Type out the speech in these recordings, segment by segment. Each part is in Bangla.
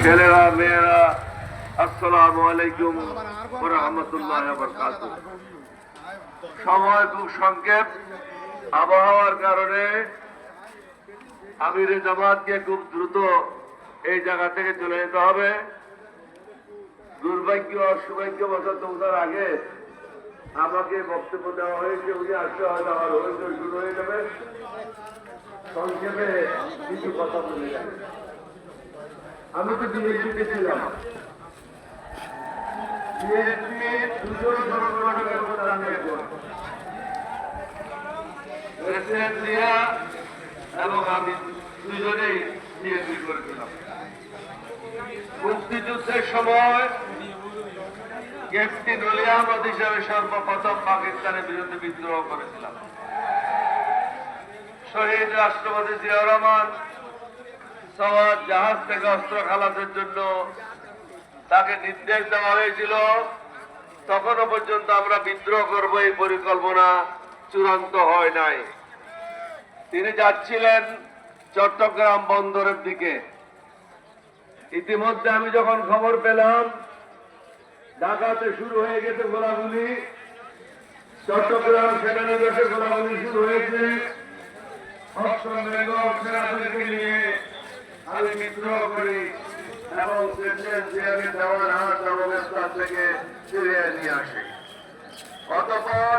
ছেলেরা মেয়েরা, আসসালামু আলাইকুম ওয়া রাহমাতুল্লাহি ওয়া বারাকাতুহু। সময় খুব সংক্ষেপ, আবহাওয়ার কারণে আমিরে জামাতকে খুব দ্রুত এই জায়গা থেকে চলে যেতে হবে। দুর্ভাগ্য আর সৌভাগ্যবশত ওঠার আগে আমাকে বক্তব্য দেওয়া হয়েছে, উনি আসলে হয়তো আমার অভিযোগ শুরু হয়ে যাবে। সংক্ষেপে কিছু কথা বলে যাবে। আমি তো বিএনপিতে ছিলাম, দুজন সংগঠনের কথা আমি প্রেসিডেন্ট জিয়া এবং আমি দুজনেই বিএনপি করেছিলাম। মুক্তিযুদ্ধের সময় ক্যাপ্টেন অলি আহমদ হিসাবে সর্বপ্রথম পাকিস্তানের বিরুদ্ধে বিদ্রোহ করেছিলাম। শহীদ রাষ্ট্রপতি জিয়াউর রহমান সওয়াত জাহাজ থেকে অস্ত্র খালাসের জন্য তাকে নির্দেশ দেওয়া হয়েছিল। তখনও পর্যন্ত আমরা বিদ্রোহ করব এই পরিকল্পনা চূড়ান্ত হয় নাই। তিনি যাচ্ছিলেন চট্টগ্রাম বন্দরের দিকে। ইতিমধ্যে আমি যখন খবর পেলাম ঢাকাতে শুরু হয়ে গেছে গোলাগুলি, চট্টগ্রাম সেনানিবাসে গোলাগুলি শুরু হয়েছে, সেনাদেরকে নিয়ে আমি বিদ্রোহ করি এবং দেওয়ার হাত অবস্থান থেকে ফিরিয়ে নিয়ে আসি। অতঃপর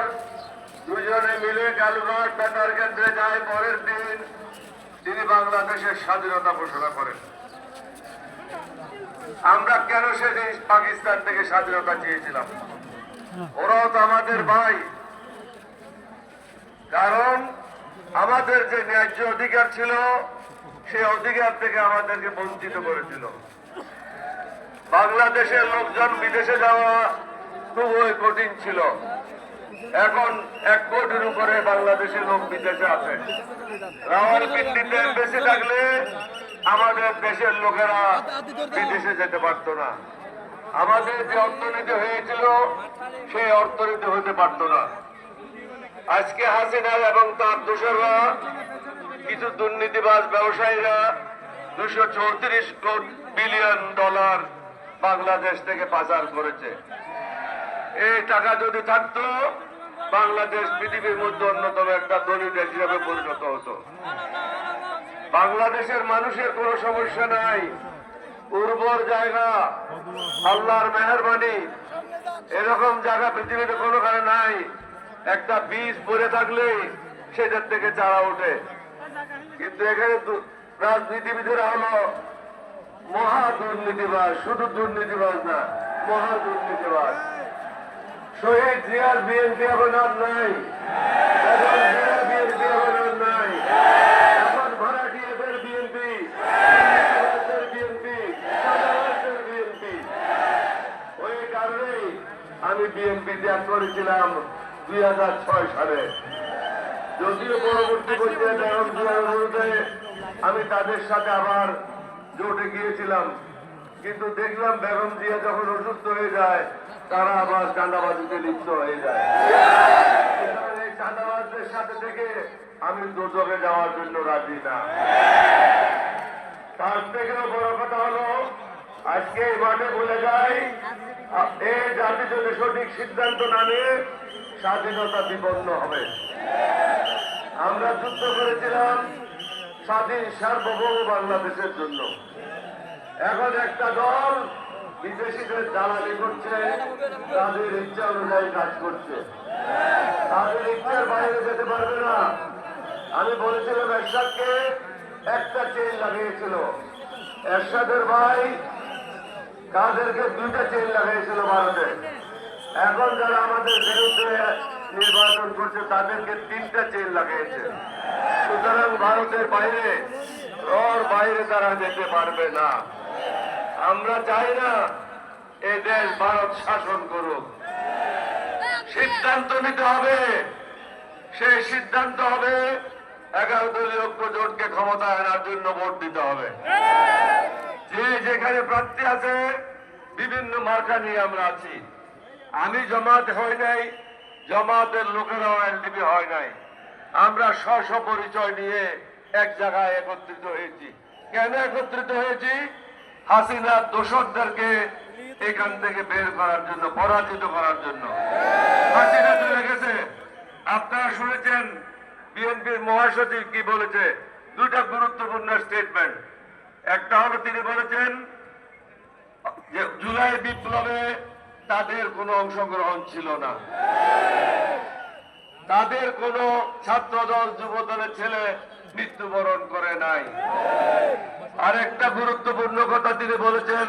দুজনে মিলে কালুঘাট বেতার কেন্দ্রে যায়। পরের দিন তিনি বাংলাদেশের স্বাধীনতা ঘোষণা করেন। আমরা কেন সেদিন পাকিস্তান থেকে স্বাধীনতা চেয়েছিলাম? ওরাও তো আমাদের ভাই। কারণ আমাদের যে ন্যায্য অধিকার ছিল সেই অধিকার থেকে আমাদেরকে বঞ্চিত করেছিল। বাংলাদেশের লোকজন বিদেশে যাওয়া খুবই কঠিন ছিল। এখন 1 কোটির উপরে বাংলাদেশের লোক বিদেশে আছে। রাওয়ালপিন্ডিতে বেঁচে থাকলে আমাদের দেশের লোকেরা বিদেশে যেতে পারত না। আমাদের যে অর্থনীতি হয়েছিল সেই অর্থনীতি হতে পারত না। আজকে হাসিনা এবং তার দোসররা, কিছু দুর্নীতিবাজ ব্যবসায়ীরা 234 বিলিয়ন ডলার বাংলাদেশ থেকে পাচার করেছে। এই টাকা যদি থাকতো বাংলাদেশ পৃথিবীর মধ্যে অন্যতম একটা ধনী দেশ হিসাবে পরিণত হতো। বাংলাদেশের মানুষের কোনো সমস্যা নাই, উর্বর জায়গা, আল্লাহর মেহেরবানি। এরকম জায়গা পৃথিবীতে কোনোখানে নাই। একটা বীজ পড়ে থাকলে সেটার থেকে চারা ওঠে। কিন্তু এখানে রাজনীতিবিদেরা হলো মহা দুর্নীতিবাজ, শুধু দুর্নীতিবাজ না, মহা দুর্নীতিবাজ। শহীদ জিয়ার বিএনপি এখন আর নাই, বিএনপি এখন আর নাই। এখন ভাড়াটিয়াদের বিএনপি, বিএনপি, বিএনপি। ওই কারণেই আমি বিএনপি ত্যাগ করেছিলাম 2006 সালে। যদিও পরবর্তী পর্যায়ে বেগম জিয়ার অনুরোধে আমি তাদের সাথে আবার জোটে গিয়েছিলাম, কিন্তু দেখলাম বেগম জিয়া যখন অসুস্থ হয়ে যায় তারা আবার চাঁদাবাজিতে লিপ্ত হয়ে যায়। এই চাঁদাবাজদের সাথে থেকে আমি দোজখে যাওয়ার জন্য রাজি না। তার থেকেও বড় কথা হলো আজকে এই মাঠে বলে যায়, এই জাতি যদি সঠিক সিদ্ধান্ত না নিয়ে স্বাধীনতা বিপন্ন হবে। আমরা যুদ্ধ করেছিলাম স্বাধীন সার্বভৌম বাংলাদেশের জন্য। এখন একটা দল বিদেশিদের জ্বালানি করছে, তাদের ইচ্ছা অনুযায়ী কাজ করছে, তাদের ইচ্ছার বাইরে যেতে পারবে না। আমি বলেছিলাম এরশাদকে, একটা চেইন লাগিয়েছিল। এরশাদের ভাই তাদেরকে 2টা চেইন লাগিয়েছিল ভারতে। এখন যারা আমাদের বিরুদ্ধে নির্বাচন করছে তাদেরকে 3টা চেইন লাগিয়েছে। সুতরাং ভারতের বাইরে, বাইরে তারা যেতে পারবে না। আমরা চাই না এই দেশ ভারত শাসন করুক। সিদ্ধান্ত নিতে হবে, সেই সিদ্ধান্ত হবে 11 দলীয় ঐক্য জোটকে ক্ষমতায় আনার জন্য ভোট দিতে হবে। যে যেখানে প্রার্থী আছে বিভিন্ন মার্কা নিয়ে আমরা আছি। আমি জামাত হই নাই, জামাতের লোকেরাও এলডিপি হয় নাই। আমরা স্ব পরিচয় নিয়ে এক জায়গায় একত্রিত হয়েছি। কেন একত্রিত হয়েছি? হাসিনা দোষরদেরকে এখান থেকে বের করার জন্য, পরাজিত করার জন্য। হাসিনা চলে গেছে, আপনারা শুনেছেন বিএনপির মহাসচিব কি বলেছে, দুইটা গুরুত্বপূর্ণ স্টেটমেন্ট। একটা হলো তিনি বলেছেন যে জুলাই বিপ্লবে তাদের কোনো অংশগ্রহণ ছিল না, তাদের কোনো ছাত্রদল যুবদলের ছেলে মৃত্যুবরণ করে নাই। আরেকটা গুরুত্বপূর্ণ কথা তিনি বলেছেন,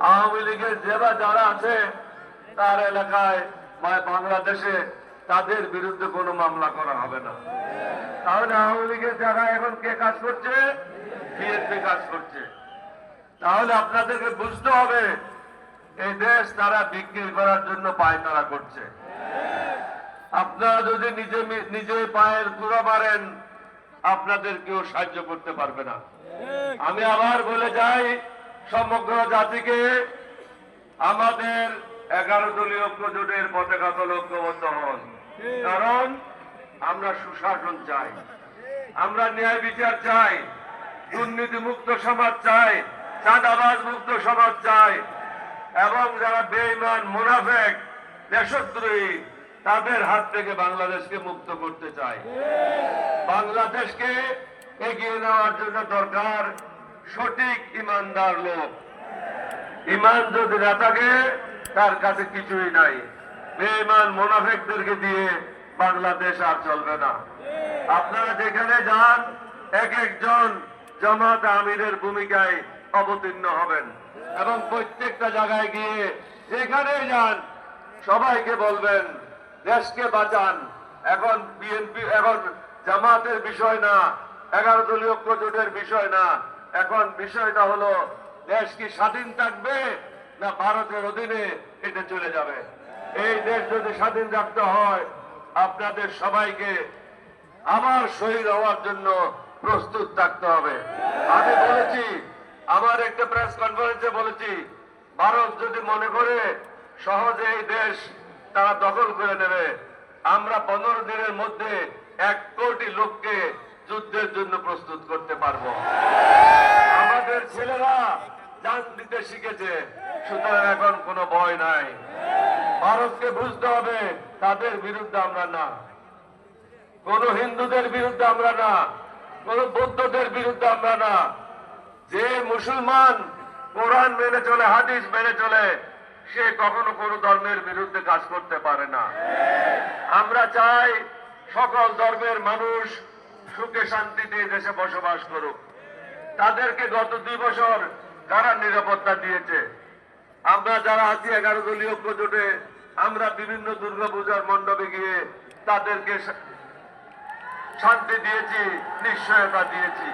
আওয়ামী লীগের যারা আছে তার এলাকায় বা বাংলাদেশে তাদের বিরুদ্ধে কোনো মামলা করা হবে না। তাহলে আওয়ামী লীগের জায়গায় এখন কে কাজ করছে? বিএনপি কাজ করছে। তাহলে আপনাদেরকে বুঝতে হবে এই দেশ তারা বিক্রি করার জন্য পায়তারা করছে। আপনারা যদি নিজে পায়ের কুড়া মারেন, আপনাদের কেউ সাহায্য করতে পারবে না। আমি আবার বলে যাই সমগ্র জাতিকে, আমাদের 11 দলীয় ঐক্য জোটের পতাকা তলে ঐক্যবদ্ধ হন। কারণ আমরা সুশাসন চাই, আমরা ন্যায় বিচার চাই, দুর্নীতি মুক্ত সমাজ চাই, চাঁদাবাজ মুক্ত সমাজ চাই, এবং যারা বেঈমান মুনাফেক দেশদ্রোহী তাদের হাত থেকে বাংলাদেশকে মুক্ত করতে চাই। বাংলাদেশকে এগিয়ে নেওয়ার জন্য দরকার সঠিক ইমানদার লোক। ইমান যদি না থাকে তার কাছে কিছুই নাই। বেঈমান মুনাফিকদেরকে দিয়ে বাংলাদেশ আর চলবে না। আপনারা যেখানে যান এক একজন জামাত আমিরের ভূমিকায় অবতীর্ণ হবেন এবং প্রত্যেকটা জায়গায় গিয়ে যেখানে যান সবাইকে বলবেন দেশকে বাঁচান। এখন বিএনপি, এখন জামাতের বিষয় না, 11 দলীয় ঐক্য জোটের বিষয় না, এখন বিষয়টা হলো দেশ কি স্বাধীন থাকবে না ভারতের অধীনে এটা চলে যাবে। এই দেশ যদি স্বাধীন রাখতে হয় আপনাদের সবাইকে আবার শহীদ হওয়ার জন্য প্রস্তুত থাকতে হবে। আমি বলেছি, আমার একটা প্রেস কনফারেন্সে বলেছি, ভারত যদি মনে করে সহজে এই দেশ তারা দখল করে নেবে, আমরা 15 দিনের মধ্যে 1 কোটি লোককে যুদ্ধের জন্য প্রস্তুত করতে পারবো। আমাদের ছেলেরা জান দিতে শিখেছে, সুতরাং এখন কোনো ভয় নাই। ভারতকে বুঝতে হবে তাদের বিরুদ্ধে আমরা না, কোন হিন্দুদের বিরুদ্ধে আমরা না, কোন বৌদ্ধদের বিরুদ্ধে আমরা না। যে মুসলমান কোরআন মেনে চলে, হাদিস মেনে চলে, সে কখনো কোন ধর্মের বিরুদ্ধে কাজ করতে পারে না। আমরা চাই সকল ধর্মের মানুষ সুখে শান্তিতে দেশে বসবাস করুক। তাদেরকে গত 2 বছর কারা নিরাপত্তা দিয়েছে? আমরা যারা আছি 11 দলীয় ঐক্য জোটে, আমরা বিভিন্ন দুর্গাপূজার মণ্ডপে গিয়ে তাদেরকে শান্তি দিয়েছি, নিশ্চয়তা দিয়েছি।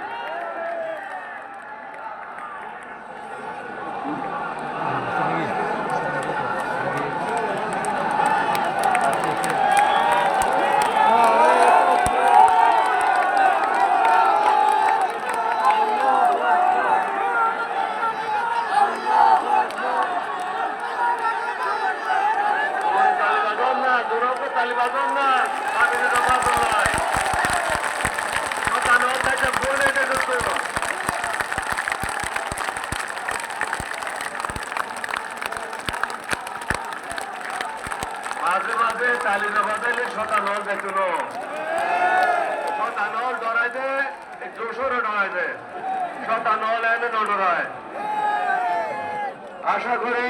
মাঝে মাঝে তালিকা বাজাইলে শতানল দেখুন, শতানল ডরাই দে, জোশরে ডরাই দে, শতানল এনে ডরায়। আশা করি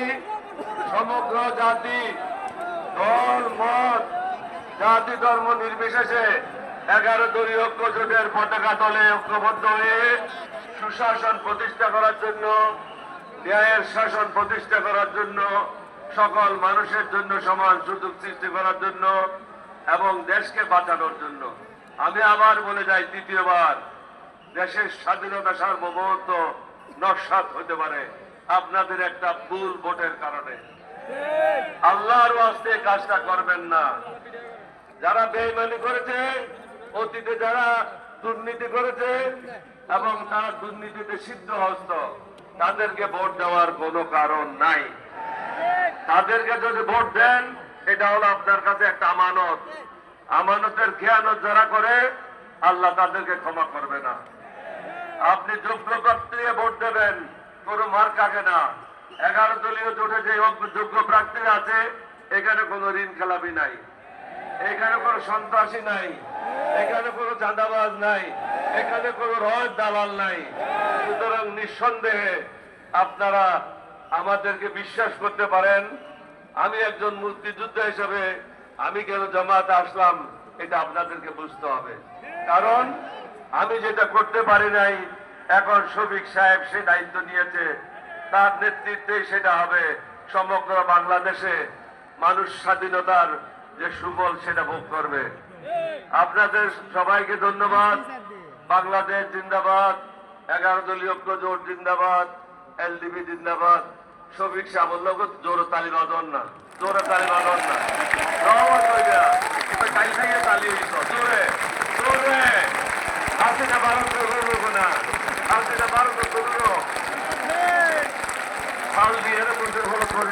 সমগ্র জাতি, দল মত, জাতি ধর্ম নির্বিশেষে 11 দলীয় ঐক্য জোটের পতাকা তলে ঐক্যবদ্ধ হয়ে সুশাসন প্রতিষ্ঠা করার জন্য, ন্যায়ের শাসন প্রতিষ্ঠা করার জন্য, সকল মানুষের জন্য সমান সুযোগ সৃষ্টি করার জন্য এবং দেশকে বাঁচানোর জন্য। আমি আবার বলে যাই, তৃতীয়বার দেশের স্বাধীনতা সার্বভৌমত্ব নস্যাৎ হতে পারে আপনাদের একটা ভুল ভোটের কারণে। আল্লাহর ওয়াস্তে কাজটা করবেন না। যারা বেঈমানি করেছে, অতীতে যারা দুর্নীতি করেছে এবং তারা দুর্নীতিতে সিদ্ধহস্ত, তাদেরকে ভোট দেওয়ার কোনো কারণ নাই। তাদেরকে যদি ভোট দেন, এটা হলো আপনার কাছে একটা আমানত। আমানতের খেয়ানত যারা করে আল্লাহ তাদেরকে ক্ষমা করবে না। আপনি যোগ্য প্রার্থীকে ভোট দেবেন, কোনো মার্কাকে না। 11 দলীয় জোটে যে যোগ্য প্রার্থীরা আছে এখানে কোনো ঋণ খেলাপি নাই, এখানে কোনো সন্ত্রাসী নাই, এখানে কোনো চাঁদাবাজ নাই, এখানে কোনো রয়ের দালাল নাই। সুতরাং নিঃসন্দেহে আপনারা আমাদেরকে বিশ্বাস করতে পারেন। আমি একজন মুক্তিযোদ্ধা হিসেবে আমি কেন জামাতে আসলাম এটা আপনাদেরকে বুঝতে হবে। কারণ আমি যেটা করতে পারি নাই, এখন শফিক সাহেব সে দায়িত্ব নিয়েছে, তার নেতৃত্বে সেটা হবে। সমগ্র বাংলাদেশে মানুষ স্বাধীনতার যে সুফল সেটা ভোগ করবে। আপনাদের সবাইকে ধন্যবাদ। বাংলাদেশ জিন্দাবাদ, 11 দলীয় ঐক্য জোট জিন্দাবাদ, এলডিপি জিন্দাবাদ। শফিক সাহেব বলল জোরে তালি বাঁধন না, জোরে তালি বাঁধন না, তালি জোরে জোরে হাসিনা ভারত করবো না, হাসিনা ভারত করবো ফাল দিয়ে বলতে ভালো করে